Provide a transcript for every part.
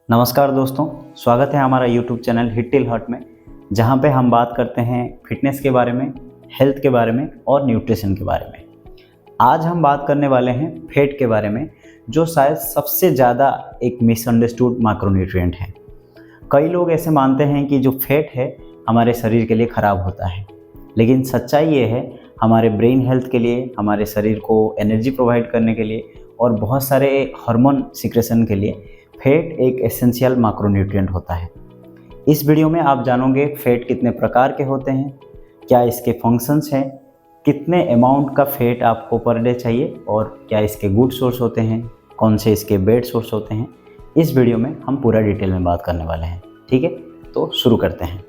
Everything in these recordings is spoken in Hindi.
नमस्कार दोस्तों, स्वागत है हमारा YouTube channel hit till hurt में, जहां पे हम बात करते हैं फिटनेस के बारे में, हेल्थ के बारे में और न्यूट्रिशन के बारे में। आज हम बात करने वाले हैं फैट के बारे में, जो शायद सबसे ज़्यादा एक मिसअंडरस्टूड मैक्रोन्यूट्रिएंट है। कई लोग ऐसे मानते हैं कि जो फैट है हमारे शरीर के लिए ख़राब होता है, लेकिन सच्चाई ये है हमारे ब्रेन हेल्थ के लिए, हमारे शरीर को एनर्जी प्रोवाइड करने के लिए और बहुत सारे हार्मोन सिक्रेशन के लिए फैट एक एसेंशियल मैक्रोन्यूट्रिएंट होता है। इस वीडियो में आप जानोगे फैट कितने प्रकार के होते हैं, क्या इसके फंक्शंस हैं, कितने अमाउंट का फैट आपको पर डे चाहिए और क्या इसके गुड सोर्स होते हैं, कौन से इसके बैड सोर्स होते हैं। इस वीडियो में हम पूरा डिटेल में बात करने वाले हैं। ठीक है, तो शुरू करते हैं।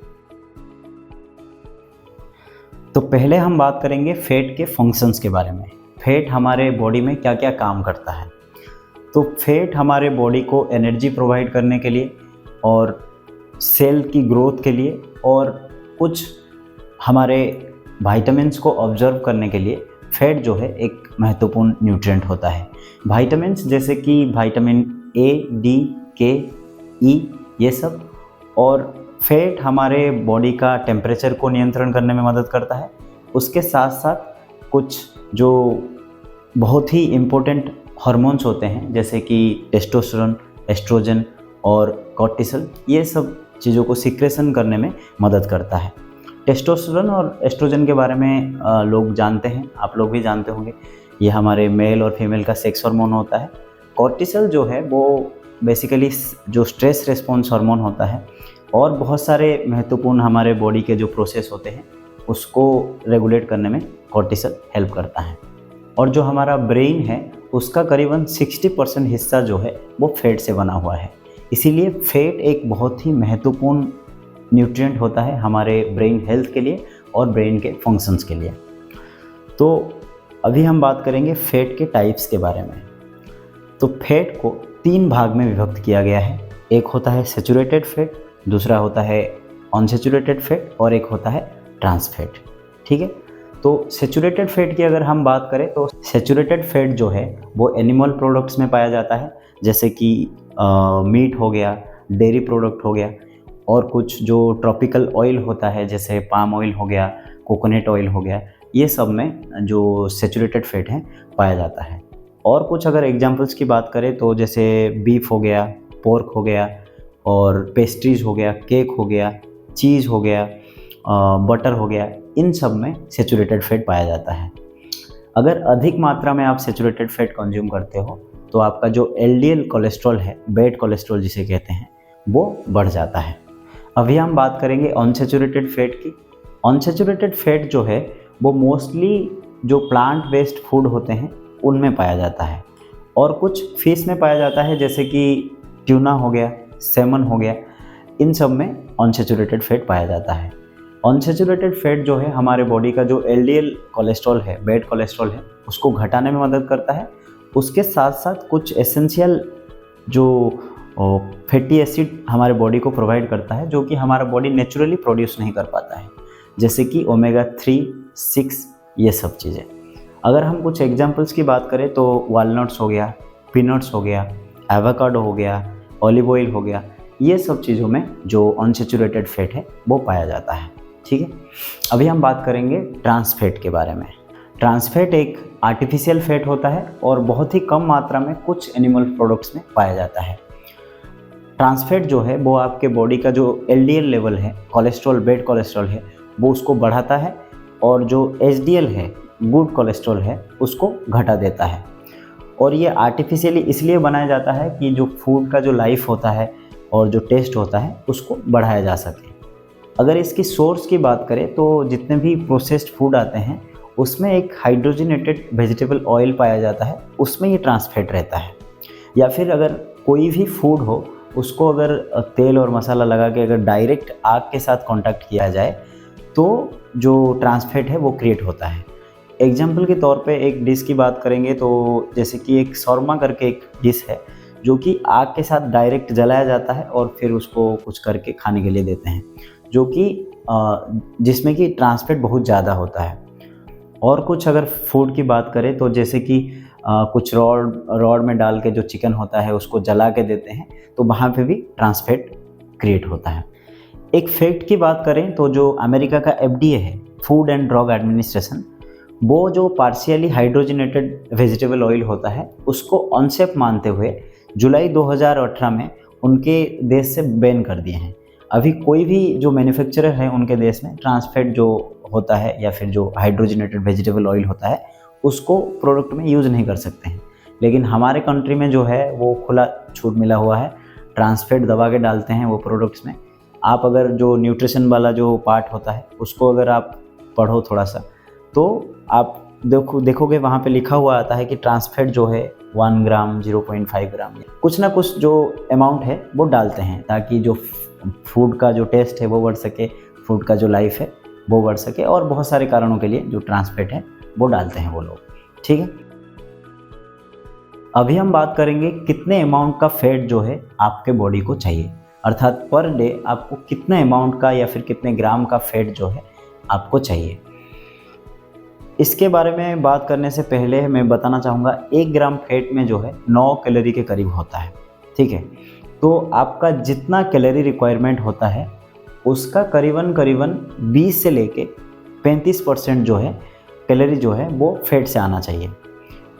तो पहले हम बात करेंगे फैट के फंक्शंस के बारे में। फैट हमारे बॉडी में क्या क्या काम करता है। तो फैट हमारे बॉडी को एनर्जी प्रोवाइड करने के लिए और सेल की ग्रोथ के लिए और कुछ हमारे विटामिन्स को ऑब्जर्व करने के लिए फैट जो है एक महत्वपूर्ण न्यूट्रिएंट होता है। विटामिन्स जैसे कि विटामिन ए, डी, के, ई, ये सब। और फैट हमारे बॉडी का टेम्परेचर को नियंत्रण करने में मदद करता है। उसके साथ साथ कुछ जो बहुत ही इम्पोर्टेंट हार्मोन्स होते हैं जैसे कि टेस्टोस्टेरोन, एस्ट्रोजन और कॉर्टिसोल, ये सब चीज़ों को सिक्रेशन करने में मदद करता है। टेस्टोस्टेरोन और एस्ट्रोजन के बारे में लोग जानते हैं, आप लोग भी जानते होंगे। ये हमारे मेल और फीमेल का सेक्स हार्मोन होता है। कॉर्टिसोल जो है वो बेसिकली जो स्ट्रेस रिस्पॉन्स हार्मोन होता है और बहुत सारे महत्वपूर्ण हमारे बॉडी के जो प्रोसेस होते हैं उसको रेगुलेट करने में कॉर्टिसोल हेल्प करता है। और जो हमारा ब्रेन है उसका करीबन 60% हिस्सा जो है वो फैट से बना हुआ है। इसीलिए फैट एक बहुत ही महत्वपूर्ण न्यूट्रिएंट होता है हमारे ब्रेन हेल्थ के लिए और ब्रेन के फंक्शंस के लिए। तो अभी हम बात करेंगे फैट के टाइप्स के बारे में। तो फैट को 3 भाग में विभक्त किया गया है। एक होता है सैचुरेटेड फैट, दूसरा होता है अनसैचुरेटेड फैट और एक होता है ट्रांस फैट। ठीक है, तो सैचुरेटेड फैट की अगर हम बात करें तो सैचुरेटेड फैट जो है वो एनिमल प्रोडक्ट्स में पाया जाता है, जैसे कि मीट हो गया, डेयरी प्रोडक्ट हो गया और कुछ जो ट्रॉपिकल ऑयल होता है जैसे पाम ऑयल हो गया, कोकोनट ऑयल हो गया, ये सब में जो सैचुरेटेड फैट है पाया जाता है। और कुछ अगर एग्जांपल्स की बात करें तो जैसे बीफ हो गया, पोर्क हो गया और पेस्ट्रीज हो गया, केक हो गया, चीज़ हो गया, बटर हो गया, इन सब में सैचुरेटेड फैट पाया जाता है। अगर अधिक मात्रा में आप सैचुरेटेड फैट कंज्यूम करते हो तो आपका जो एलडीएल कोलेस्ट्रॉल है, बैड कोलेस्ट्रॉल जिसे कहते हैं, वो बढ़ जाता है। अभी हम बात करेंगे अनसैचुरेटेड फैट की। अनसैचुरेटेड फैट जो है वो मोस्टली जो प्लांट बेस्ड फूड होते हैं उनमें पाया जाता है और कुछ फिश में पाया जाता है जैसे कि ट्यूना हो गया, सैमन हो गया, इन सब में अनसैचुरेटेड फैट पाया जाता है। अनसैचुरेटेड फैट जो है हमारे बॉडी का जो एलडीएल कोलेस्ट्रॉल है, बैड कोलेस्ट्रॉल है, उसको घटाने में मदद करता है। उसके साथ साथ कुछ एसेंशियल जो फैटी एसिड हमारे बॉडी को प्रोवाइड करता है जो कि हमारा बॉडी नेचुरली प्रोड्यूस नहीं कर पाता है, जैसे कि ओमेगा 3, 6, ये सब चीज़ें। अगर हम कुछ एग्जांपल्स की बात करें तो वालनट्स हो गया, पीनट्स हो गया, एवोकाडो हो गया, ऑलिव ऑयल हो गया, ये सब चीज़ों में जो अनसैचुरेटेड फैट है वो पाया जाता है। ठीक है, अभी हम बात करेंगे ट्रांस फैट के बारे में। ट्रांस फैट एक आर्टिफिशियल फैट होता है और बहुत ही कम मात्रा में कुछ एनिमल प्रोडक्ट्स में पाया जाता है। ट्रांस फैट जो है वो आपके बॉडी का जो एलडीएल लेवल है, कोलेस्ट्रॉल, बैड कोलेस्ट्रॉल है, वो उसको बढ़ाता है और जो एचडीएल है, गुड कोलेस्ट्रॉल है, उसको घटा देता है। और ये आर्टिफिशियली इसलिए बनाया जाता है कि जो फूड का जो लाइफ होता है और जो टेस्ट होता है उसको बढ़ाया जा सके। अगर इसकी सोर्स की बात करें तो जितने भी प्रोसेस्ड फूड आते हैं उसमें एक हाइड्रोजनेटेड वेजिटेबल ऑयल पाया जाता है, उसमें ये ट्रांस फैट रहता है। या फिर अगर कोई भी फूड हो उसको अगर तेल और मसाला लगा के अगर डायरेक्ट आग के साथ कांटेक्ट किया जाए तो जो ट्रांस फैट है वो क्रिएट होता है। एग्जाम्पल के तौर पे एक डिश की बात करेंगे तो जैसे कि एक शौरमा करके एक डिश है जो कि आग के साथ डायरेक्ट जलाया जाता है और फिर उसको कुछ करके खाने के लिए देते हैं, जो कि जिसमें कि ट्रांस फैट बहुत ज़्यादा होता है। और कुछ अगर फूड की बात करें तो जैसे कि कुछ रॉड में डाल के जो चिकन होता है उसको जला के देते हैं, तो वहाँ पे भी ट्रांस फैट क्रिएट होता है। एक फैक्ट की बात करें तो जो अमेरिका का FDA है, फूड एंड ड्रग एडमिनिस्ट्रेशन, वो जो पार्शियली हाइड्रोजनेटेड वेजिटेबल ऑयल होता है उसको अनसेफ मानते हुए जुलाई 2018 में उनके देश से बैन कर दिए हैं। अभी कोई भी जो मैन्युफैक्चरर है उनके देश में ट्रांस फैट जो होता है या फिर जो हाइड्रोजनेटेड वेजिटेबल ऑयल होता है उसको प्रोडक्ट में यूज़ नहीं कर सकते हैं। लेकिन हमारे कंट्री में जो है वो खुला छूट मिला हुआ है, ट्रांस फैट दबा के डालते हैं वो प्रोडक्ट्स में। आप अगर जो न्यूट्रिशन वाला जो पार्ट होता है उसको अगर आप पढ़ो थोड़ा सा तो आप देखोगे वहाँ पे लिखा हुआ आता है कि ट्रांस फैट जो है 1 ग्राम 0.5 ग्राम कुछ ना कुछ जो अमाउंट है वो डालते हैं ताकि जो फूड का जो टेस्ट है वो बढ़ सके, फूड का जो लाइफ है वो बढ़ सके, और बहुत सारे कारणों के लिए जो ट्रांस फैट है वो डालते हैं वो लोग। ठीक है, अभी हम बात करेंगे कितने अमाउंट का फैट जो है आपके बॉडी को चाहिए, अर्थात पर डे आपको कितने अमाउंट का या फिर कितने ग्राम का फैट जो है आपको चाहिए। इसके बारे में बात करने से पहले मैं बताना चाहूँगा 1 ग्राम फैट में जो है 9 कैलोरी के करीब होता है। ठीक है, तो आपका जितना कैलोरी रिक्वायरमेंट होता है उसका करीबन 20 से लेके 35% जो है कैलोरी जो है वो फैट से आना चाहिए,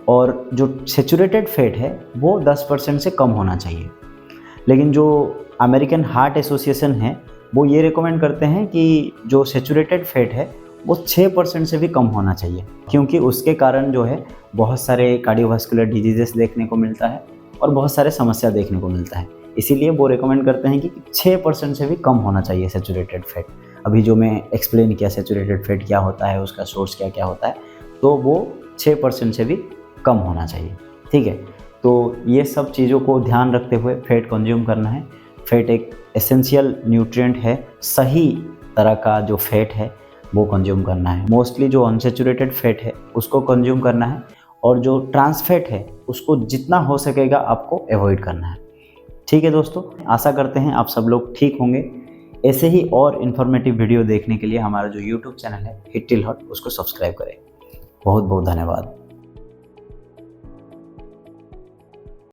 और जो सैचुरेटेड फैट है वो 10% से कम होना चाहिए। लेकिन जो अमेरिकन हार्ट एसोसिएशन है वो ये रिकमेंड करते हैं कि जो सैचुरेटेड फैट है वो 6% से भी कम होना चाहिए, क्योंकि उसके कारण जो है बहुत सारे कार्डियोवास्कुलर डिजीजेस देखने को मिलता है और बहुत सारे समस्या देखने को मिलता है। इसीलिए वो रिकमेंड करते हैं कि 6% से भी कम होना चाहिए सैचुरेटेड फैट। अभी जो मैं एक्सप्लेन किया सैचुरेटेड फैट क्या होता है, उसका सोर्स क्या क्या होता है, तो वो 6% से भी कम होना चाहिए। ठीक है, तो ये सब चीज़ों को ध्यान रखते हुए फैट कंज्यूम करना है। फैट एक एसेंशियल न्यूट्रिएंट है, सही तरह का जो फैट है वो कंज्यूम करना है। मोस्टली जो अनसैचुरेटेड फैट है उसको कंज्यूम करना है, और जो ट्रांस फैट है उसको जितना हो सकेगा आपको अवॉइड करना है। ठीक है दोस्तों, आशा करते हैं आप सब लोग ठीक होंगे। ऐसे ही और इन्फॉर्मेटिव वीडियो देखने के लिए हमारा जो यूट्यूब चैनल है हिट टिल हॉट उसको सब्सक्राइब करें। बहुत बहुत धन्यवाद।